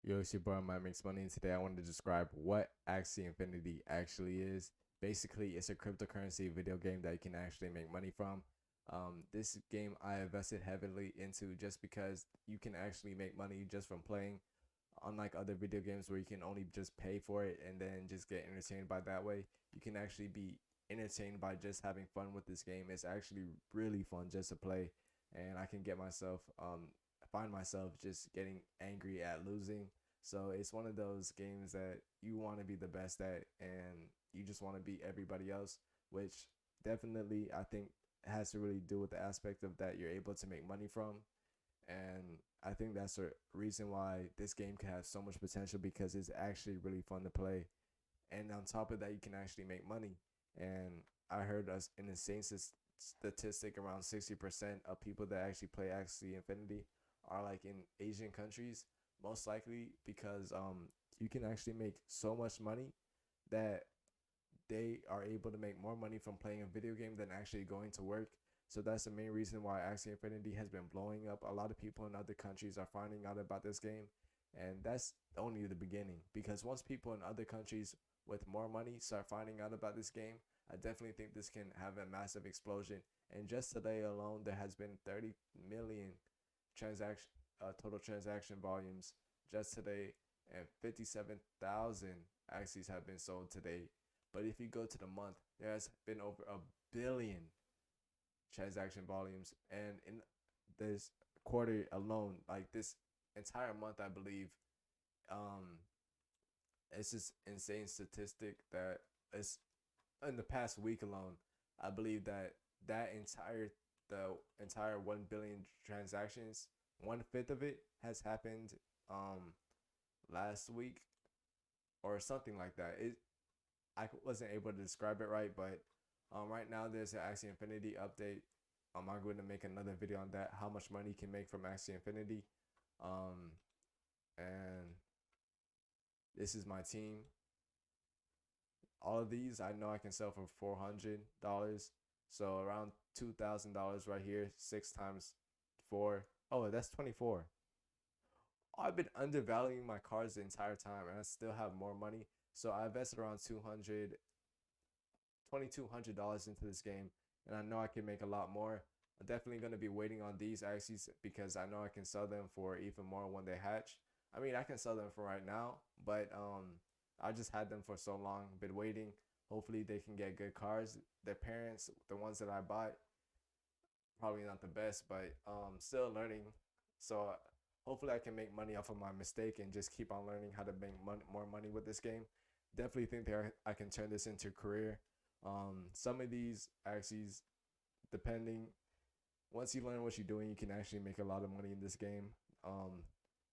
Yo, it's your boy Mike Makes Money, and today I wanted to describe what Axie Infinity actually is. Basically, it's a cryptocurrency video game that you can actually make money from. This game I invested heavily into just because you can actually make money just from playing. Unlike other video games where you can only just pay for it and then just get entertained by that way, you can actually be entertained by just having fun with this game. It's actually really fun just to play, and I can get myself find myself just getting angry at losing. So it's one of those games that you want to be the best at, and you just want to beat everybody else, which definitely I think has to really do with the aspect of that you're able to make money from. And I think that's the reason why this game can have so much potential, because it's actually really fun to play. And on top of that, you can actually make money. And I heard us an insane statistic: around 60% of people that actually play Axie Infinity are like in Asian countries, most likely because you can actually make so much money that they are able to make more money from playing a video game than actually going to work. So that's the main reason why Axie Infinity has been blowing up. A lot of people in other countries are finding out about this game, and that's only the beginning. Because once people in other countries with more money start finding out about this game, I definitely think this can have a massive explosion. And just today alone, there has been 30 million transaction total transaction volumes just today, and 57,000 Axies have been sold today. But if you go to the month, there has been over a billion transaction volumes, and in this quarter alone, like this entire month, I believe, um, it's just insane statistic that it's in the past week alone. I believe that the entire 1 billion transactions, 1/5 of it has happened last week or something like that. I wasn't able to describe it right, but right now there's an Axie Infinity update. I'm going to make another video on that, how much money you can make from Axie Infinity. Um, and this is my team. All of these I know I can sell for $400. So around $2,000 right here, 6 times 4. Oh, that's 24. I've been undervaluing my cards the entire time, and I still have more money. So I invested around $2,200 into this game, and I know I can make a lot more. I'm definitely going to be waiting on these Axies because I know I can sell them for even more when they hatch. I mean, I can sell them for right now, but I just had them for so long, been waiting. Hopefully they can get good cards. Their parents, the ones that I bought, probably not the best, but still learning. So hopefully I can make money off of my mistake and just keep on learning how to make more money with this game. Definitely think that I can turn this into a career. Some of these actually, depending, once you learn what you're doing, you can actually make a lot of money in this game.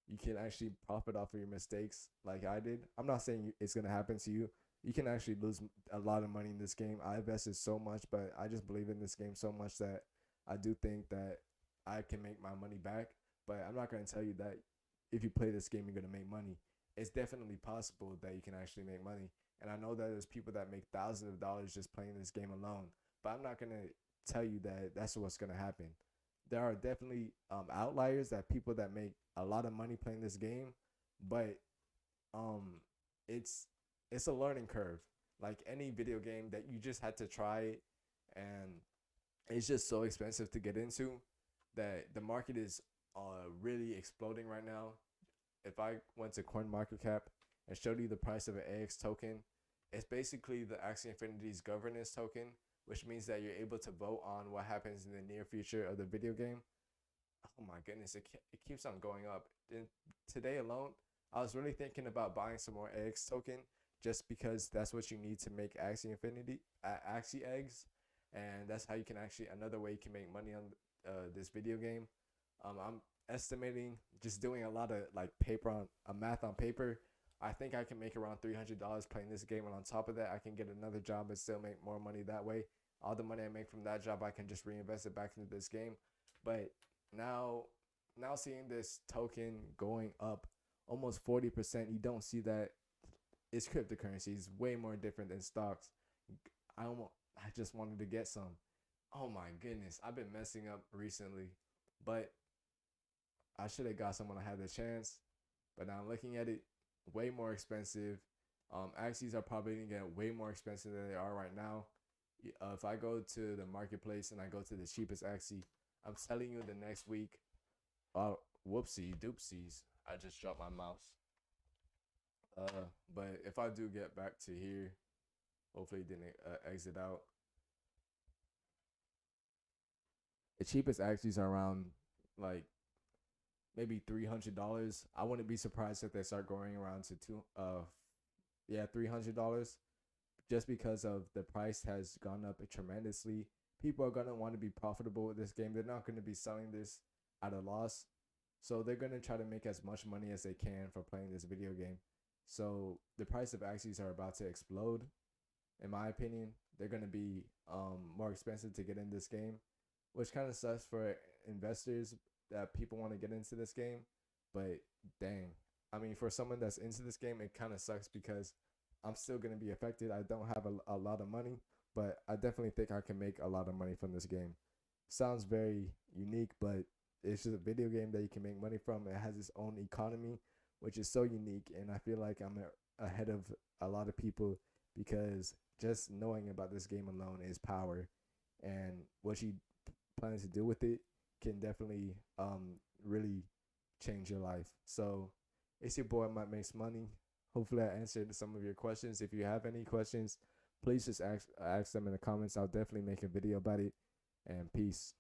You can actually profit off of your mistakes, like I did. I'm not saying it's gonna happen to you. You can actually lose a lot of money in this game. I invested so much, but I just believe in this game so much that I do think that I can make my money back. But I'm not gonna tell you that if you play this game, you're gonna make money. It's definitely possible that you can actually make money. And I know that there's people that make thousands of dollars just playing this game alone. But I'm not gonna tell you that that's what's gonna happen. There are definitely outliers, that people that make a lot of money playing this game, but um, it's it's a learning curve. Like any video game that you just had to try it, and it's just so expensive to get into that the market is really exploding right now. If I went to CoinMarketCap and showed you the price of an AX token, it's basically the Axie Infinity's governance token, which means that you're able to vote on what happens in the near future of the video game. Oh my goodness, it keeps on going up. And today alone, I was really thinking about buying some more eggs token, just because that's what you need to make Axie Infinity, Axie eggs, and that's how you can actually, another way you can make money on this video game. I'm estimating, just doing a lot of like paper on math on paper. I think I can make around $300 playing this game, and on top of that, I can get another job and still make more money that way. All the money I make from that job, I can just reinvest it back into this game. But now, seeing this token going up almost 40%, you don't see that it's cryptocurrency. It's way more different than stocks. I just wanted to get some. Oh my goodness, I've been messing up recently, but I should have got some when I had the chance. But now looking at it, way more expensive. Axies are probably gonna get way more expensive than they are right now. If I go to the marketplace and I go to the cheapest Axie, I'm telling you the next week. Oh, whoopsie doopsies! I just dropped my mouse. But if I do get back to here, hopefully it didn't exit out. The cheapest Axies are around like maybe $300. I wouldn't be surprised if they start going around to $300, just because of the price has gone up tremendously. People are gonna want to be profitable with this game. They're not gonna be selling this at a loss, so they're gonna try to make as much money as they can for playing this video game. So the price of Axies are about to explode. In my opinion, they're gonna be more expensive to get in this game, which kind of sucks for investors that people want to get into this game. But dang, I mean, for someone that's into this game, it kind of sucks because I'm still gonna be affected. I don't have a lot of money, but I definitely think I can make a lot of money from this game. Sounds very unique, but it's just a video game that you can make money from. It has its own economy, which is so unique, and I feel like I'm ahead of a lot of people because just knowing about this game alone is power, and what you plan to do with it can definitely really change your life. So it's your boy Mike Makes Money. Hopefully I answered some of your questions. If you have any questions, please just ask them in the comments. I'll definitely make a video about it. And peace.